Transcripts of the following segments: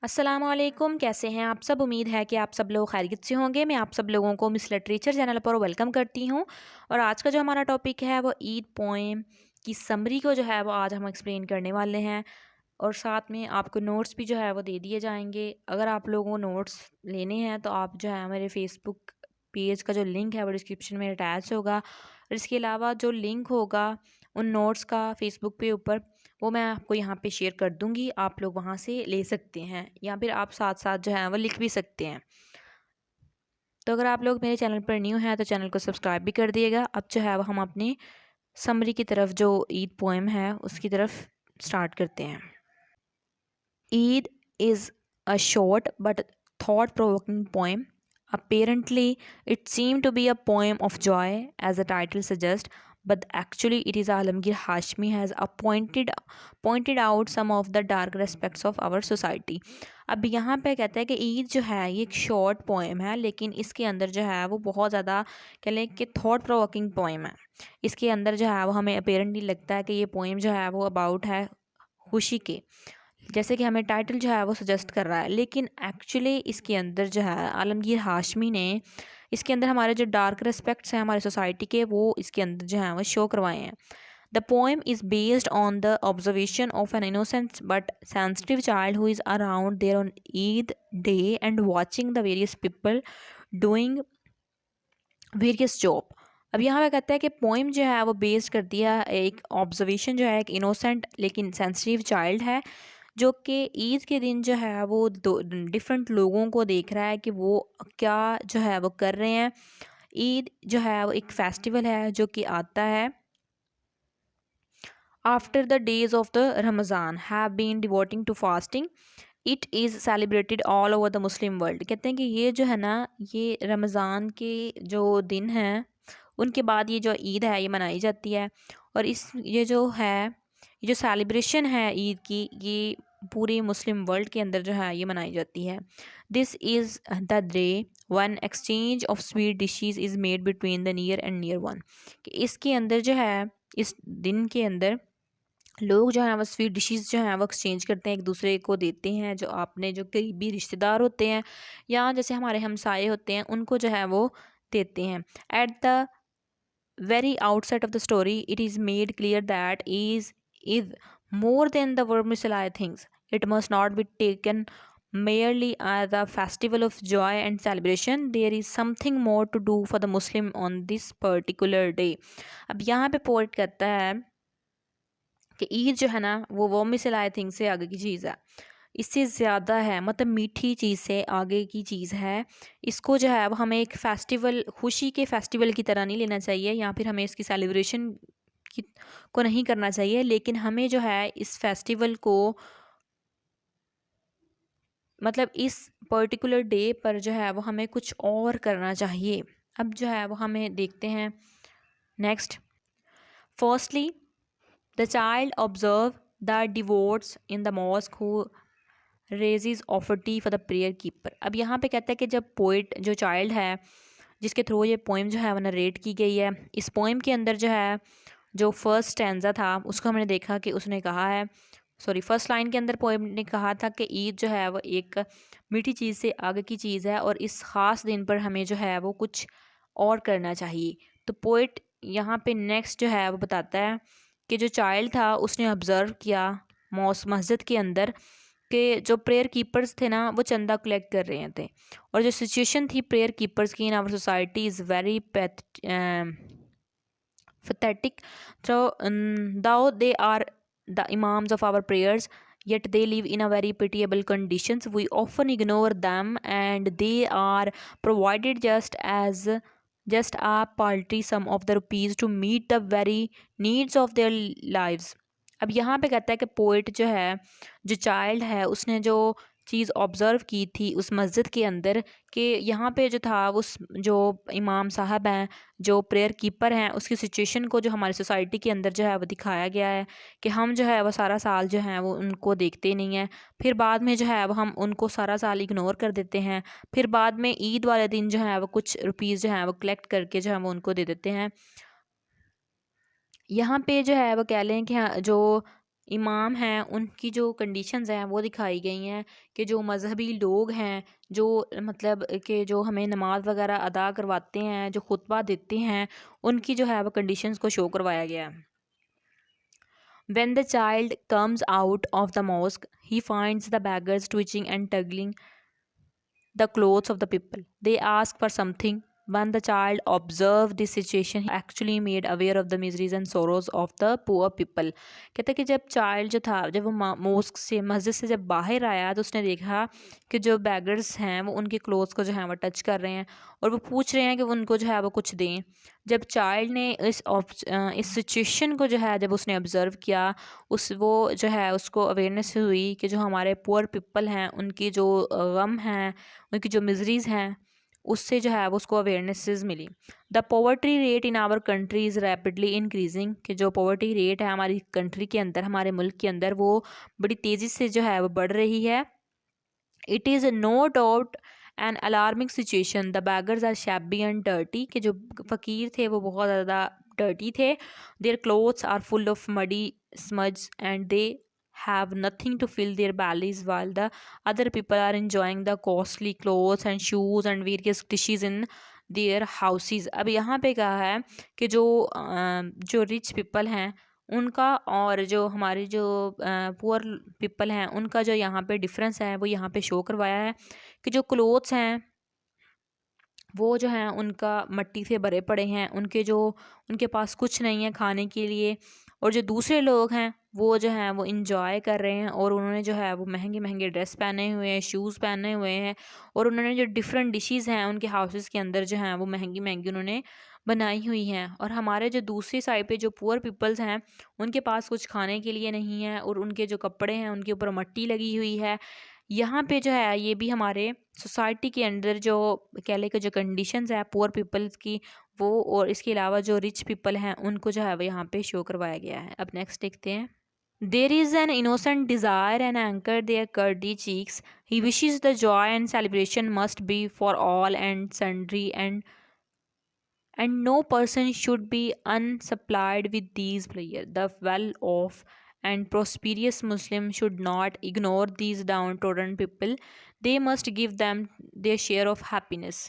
अस्सलामुअलैकुम, कैसे हैं आप सब। उम्मीद है कि आप सब लोग खैरियत से होंगे। मैं आप सब लोगों को मिस लिटरेचर चैनल पर वेलकम करती हूं। और आज का जो हमारा टॉपिक है वो ईद पोएम की समरी को जो है वो आज हम एक्सप्लेन करने वाले हैं। और साथ में आपको नोट्स भी जो है वो दे दिए जाएंगे। अगर आप लोगों को नोट्स लेने हैं तो आप जो है मेरे फेसबुक पेज का जो लिंक है वो डिस्क्रिप्शन में अटैच होगा। और इसके अलावा जो लिंक होगा उन नोट्स का फेसबुक पे ऊपर, वो मैं आपको यहाँ पे शेयर कर दूँगी। आप लोग वहाँ से ले सकते हैं या फिर आप साथ साथ जो है वो लिख भी सकते हैं। तो अगर आप लोग मेरे चैनल पर न्यू हैं तो चैनल को सब्सक्राइब भी कर दिएगा। अब जो है वो हम अपनी समरी की तरफ, जो ईद पोएम है उसकी तरफ स्टार्ट करते हैं। Eid is a short but thought provoking poem. Apparently, it seemed to be a poem of joy, as the title suggests, but actually, it is Alamgir Hashmi has pointed out some of the dark aspects of our society. अब यहाँ पे कहता है कि ईद जो है ये एक शॉर्ट पोएम है, लेकिन इसके अंदर जो है वो बहुत ज़्यादा कह लें कि थॉट प्रोवोकिंग पोएम है। इसके अंदर जो है वो हमें अपेरेंटली लगता है कि ये पोएम जो है वो अबाउट है खुशी के, जैसे कि हमें टाइटल जो है वो सजेस्ट कर रहा है। लेकिन एक्चुअली इसके अंदर जो है आलमगीर हाशमी ने इसके अंदर हमारे जो डार्क एस्पेक्ट्स हैं हमारी सोसाइटी के, वो इसके अंदर जो है वो शो करवाए हैं। The poem is based on the observation of an innocent but sensitive child who is around there on Eid day and watching the various people doing various job. अब यहाँ पे कहता है कि पोइम जो है वो बेस्ड कर दिया एक ऑब्जर्वेशन, जो है एक इनोसेंट लेकिन सेंसिटिव चाइल्ड है जो कि ईद के दिन जो है वो दो डिफरेंट लोगों को देख रहा है कि वो क्या जो है वो कर रहे हैं। ईद जो है वो एक फेस्टिवल है जो कि आता है after the days of the Ramzan have been devoting to fasting. It is celebrated all over the Muslim world. कहते हैं कि ये जो है ना, ये रमज़ान के जो दिन हैं उनके बाद ये जो ईद है ये मनाई जाती है। और ये जो है, ये जो सेलिब्रेशन है ईद की, ये पूरे मुस्लिम वर्ल्ड के अंदर जो है ये मनाई जाती है। This is the day one exchange of sweet dishes is made between the near and near one. कि इसके अंदर जो है, इस दिन के अंदर लोग जो हैं वो स्वीट डिशेस जो हैं वो एक्सचेंज करते हैं, एक दूसरे को देते हैं। जो आपने जो करीबी रिश्तेदार होते हैं या जैसे हमारे हमसाए होते हैं उनको जो है वो देते हैं। At the very outset of the story, it is made clear that is more than the vermicelli things. It must not be taken merely as a festival of joy and celebration. There is something more to do for the Muslim on this particular day. अब यहाँ पे poet कहता है कि ईद जो है ना वो वर्मिसेलाई थिंग से आगे की चीज़ है, इससे ज़्यादा है, मतलब मीठी चीज़ से आगे की चीज़ है। इसको जो है वो हमें एक फेस्टिवल, खुशी के फेस्टिवल की तरह नहीं लेना चाहिए, या फिर हमें इसकी सेलिब्रेशन की को नहीं करना चाहिए। लेकिन हमें जो है इस फेस्टिवल को, मतलब इस पर्टिकुलर डे पर जो है वो हमें कुछ और करना चाहिए। अब जो है वो हमें देखते हैं next. Firstly, the child observe the devotees in the mosque who raises offertory for the prayer keeper. अब यहाँ पे कहता है कि जब पोइट, जो चाइल्ड है जिसके थ्रू ये पोइम जो है वो नरेट की गई है, इस पोइम के अंदर जो है जो फर्स्ट स्टैंजा था उसको हमने देखा कि उसने कहा है, सॉरी, फर्स्ट लाइन के अंदर पोइम ने कहा था कि ईद जो है वो एक मीठी चीज़ से आगे की चीज़ है और इस ख़ास दिन पर हमें जो है वो कुछ और करना चाहिए। तो पोइट यहाँ पे नेक्स्ट जो है वो बताता है कि जो चाइल्ड था उसने ऑब्ज़र्व किया मस्जिद के अंदर कि जो प्रेयर कीपर्स थे ना वो चंदा कलेक्ट कर रहे थे। और जो सिचुएशन थी प्रेयर कीपर्स की in our society is very pathetic. So, though they are the imams of our prayers, yet they live in a very pitiable conditions. We often ignore them, and they are provided just a paltry sum of the rupees to meet the very needs of their lives. अब यहाँ पे कहता है कि poet जो है, जो child है, उसने जो चीज़ ऑब्ज़र्व की थी उस मस्जिद के अंदर, कि यहाँ पे जो था उस जो इमाम साहब हैं, जो प्रेयर कीपर हैं, उसकी सिचुएशन को जो हमारी सोसाइटी के अंदर जो है वो दिखाया गया है कि हम जो है वो सारा साल जो है वो उनको देखते नहीं हैं। फिर बाद में जो है वो हम उनको सारा साल इग्नोर कर देते हैं। फिर बाद में ईद वाले दिन जो है वो कुछ रुपीज़ जो है वो कलेक्ट करके जो है वो उनको दे देते हैं। यहाँ पे जो है वो कह लें कि हाँ, जो इमाम हैं उनकी जो कंडीशंस हैं वो दिखाई गई हैं कि जो मज़हबी लोग हैं, जो मतलब कि जो हमें नमाज वगैरह अदा करवाते हैं, जो खुतबा देते हैं, उनकी जो है वो कंडीशंस को शो करवाया गया है। When the child comes out of the mosque, he finds the beggars twitching and tugging the clothes of the people. They ask for something. When the child observed this situation, he actually made aware of the miseries and sorrows of the poor people. कहते हैं कि जब child जो था, जब वो mosque से, मस्जिद से जब बाहर आया तो उसने देखा कि जो बैगर्स हैं वो उनके क्लोथ्स को जो है वो टच कर रहे हैं और वो पूछ रहे हैं कि वो उनको जो है वो कुछ दें। जब चाइल्ड ने इस सिचुएशन को जो है जब उसने ऑब्ज़र्व किया, उस वो जो है उसको अवेयरनेस हुई कि जो हमारे पुअर पीपल हैं उनकी जो गम हैं, उनकी जो मिजरीज़ हैं, उससे जो है वो उसको अवेयरनेसेस मिली। The poverty rate in our country is rapidly increasing, कि जो पॉवर्टी रेट है हमारी कंट्री के अंदर, हमारे मुल्क के अंदर, वो बड़ी तेज़ी से जो है वो बढ़ रही है। It is no doubt an alarming situation, the beggars are shabby and dirty, कि जो फ़कीर थे वो बहुत ज़्यादा डर्टी थे। Their clothes are full of muddy smudge and they have nothing to fill their bellies, while the other people are enjoying the costly clothes and shoes and various dishes in their houses। अब यहाँ पे कहा है कि जो rich people हैं उनका और जो हमारे जो पुअर पीपल हैं उनका जो यहाँ पे डिफरेंस है वो यहाँ पे शो करवाया है कि जो क्लोथ्स हैं वो जो हैं उनका मट्टी से भरे पड़े हैं, उनके पास कुछ नहीं है खाने के लिए, और जो दूसरे लोग हैं वो जो हैं वो इंजॉय कर रहे हैं और उन्होंने जो है वो महंगे महंगे ड्रेस पहने हुए हैं, शूज़ पहने हुए हैं, और उन्होंने जो डिफरेंट डिशेज़ हैं उनके हाउसेस के अंदर जो हैं वो महंगी महंगी उन्होंने बनाई हुई हैं। और हमारे जो दूसरी साइड पे जो पुअर पीपल्स हैं उनके पास कुछ खाने के लिए नहीं है और उनके जो कपड़े हैं उनके ऊपर मट्टी लगी हुई है। यहाँ पे जो है ये भी हमारे सोसाइटी के अंदर जो कह लें कि जो कंडीशंस है पुअर पीपल्स की, वो और इसके अलावा जो रिच पीपल हैं उनको जो है वो यहाँ पे शो करवाया गया है। अब नेक्स्ट देखते हैं। There is an innocent desire and anchor their curdy cheeks, he wishes the joy and celebration must be for all and sundry, and no person should be unsupplied with these prayers. The well-off and prosperous Muslim should not ignore these downtrodden people. They must give them their share of happiness.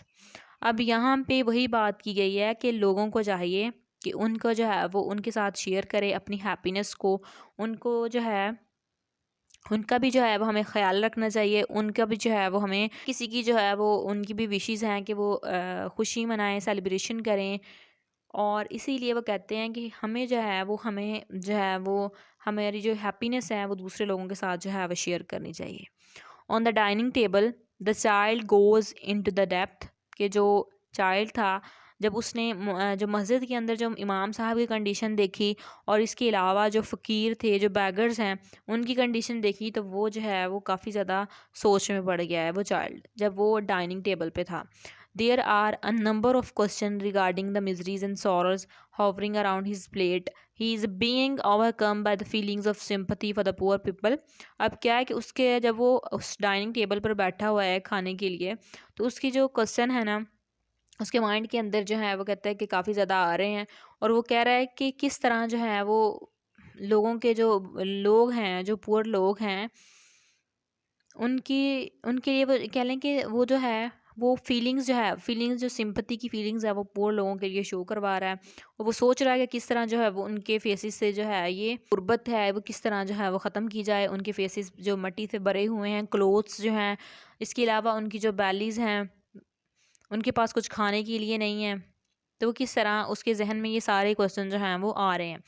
अब यहाँ पे वही बात की गई है कि लोगों को चाहिए कि उनको जो है वो उनके साथ शेयर करें अपनी हैप्पीनेस को, उनको जो है उनका भी जो है वो हमें ख़्याल रखना चाहिए, उनका भी जो है वो हमें किसी की जो है वो उनकी भी विशेज़ हैं कि वो खुशी मनाएं, सेलिब्रेशन करें। और इसीलिए वो कहते हैं कि हमें जो है वो हमारी जो हैप्पीनेस है वो दूसरे लोगों के साथ जो है वो शेयर करनी चाहिए। On the dining table the child goes in to the depth, के जो चाइल्ड था जब उसने जो मस्जिद के अंदर जो इमाम साहब की कंडीशन देखी और इसके अलावा जो फ़कीर थे, जो बैगर्स हैं, उनकी कंडीशन देखी, तो वो जो है वो काफ़ी ज़्यादा सोच में पड़ गया है वो चाइल्ड जब वो डाइनिंग टेबल पे था। There are a number of questions regarding the miseries and sorrows hovering around his plate. He is being overcome by the feelings of sympathy for the poor people. अब क्या है कि उसके जब वो उस डाइनिंग टेबल पर बैठा हुआ है खाने के लिए, तो उसकी जो क्वेश्चन है ना, उसके माइंड के अंदर जो है वो कहता है कि काफ़ी ज़्यादा आ रहे हैं, और वो कह रहा है कि किस तरह जो है वो लोगों के जो लोग हैं, जो पुअर लोग हैं, उनकी उनके लिए वो कह लें कि वो जो है वो फीलिंग्स जो सिंपैथी की फीलिंग्स है वो पुअर लोगों के लिए शो करवा रहा है, और वो सोच रहा है कि किस तरह जो है वो उनके फेसेस से जो है ये गुर्बत है वो किस तरह जो है वो ख़त्म की जाए। उनके फेसेस जो मिट्टी से भरे हुए हैं, क्लोथ्स जो हैं, इसके अलावा उनकी जो बैलीज़ हैं, उनके पास कुछ खाने के लिए नहीं है, तो वो किस तरह उसके जहन में ये सारे क्वेश्चन जो हैं वो आ रहे हैं।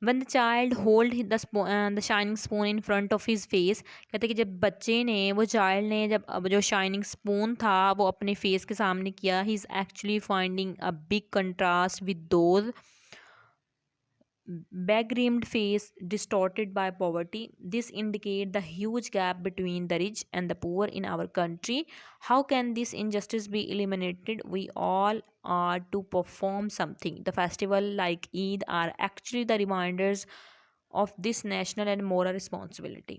One the child hold the shining spoon in front of his face, कहते हैं कि जब बच्चे ने वो चाइल्ड ने जब अब जो शाइनिंग स्पून था वो अपने फेस के सामने किया, he is actually finding a big contrast with those begrimed face distorted by poverty. This indicate the huge gap between the rich and the poor in our country. How can this injustice be eliminated? We all are to perform something. The festival like Eid are actually the reminders of this national and moral responsibility.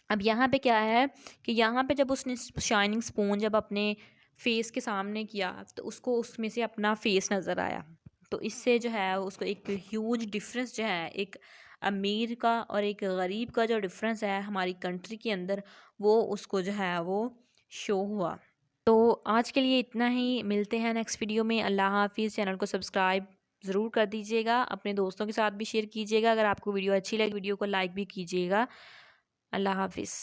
अब यहाँ पे क्या है कि यहाँ पे जब उसने शाइनिंग स्पून जब अपने फेस के सामने किया तो उसको उसमें से अपना फेस नज़र आया, तो इससे जो है उसको एक ह्यूज डिफरेंस जो है, एक अमीर का और एक गरीब का जो डिफरेंस है हमारी कंट्री के अंदर, वो उसको जो है वो शो हुआ। तो आज के लिए इतना ही, मिलते हैं नेक्स्ट वीडियो में। अल्लाह हाफिज़। चैनल को सब्सक्राइब ज़रूर कर दीजिएगा, अपने दोस्तों के साथ भी शेयर कीजिएगा। अगर आपको वीडियो अच्छी लगी वीडियो को लाइक भी कीजिएगा। अल्लाह हाफिज़।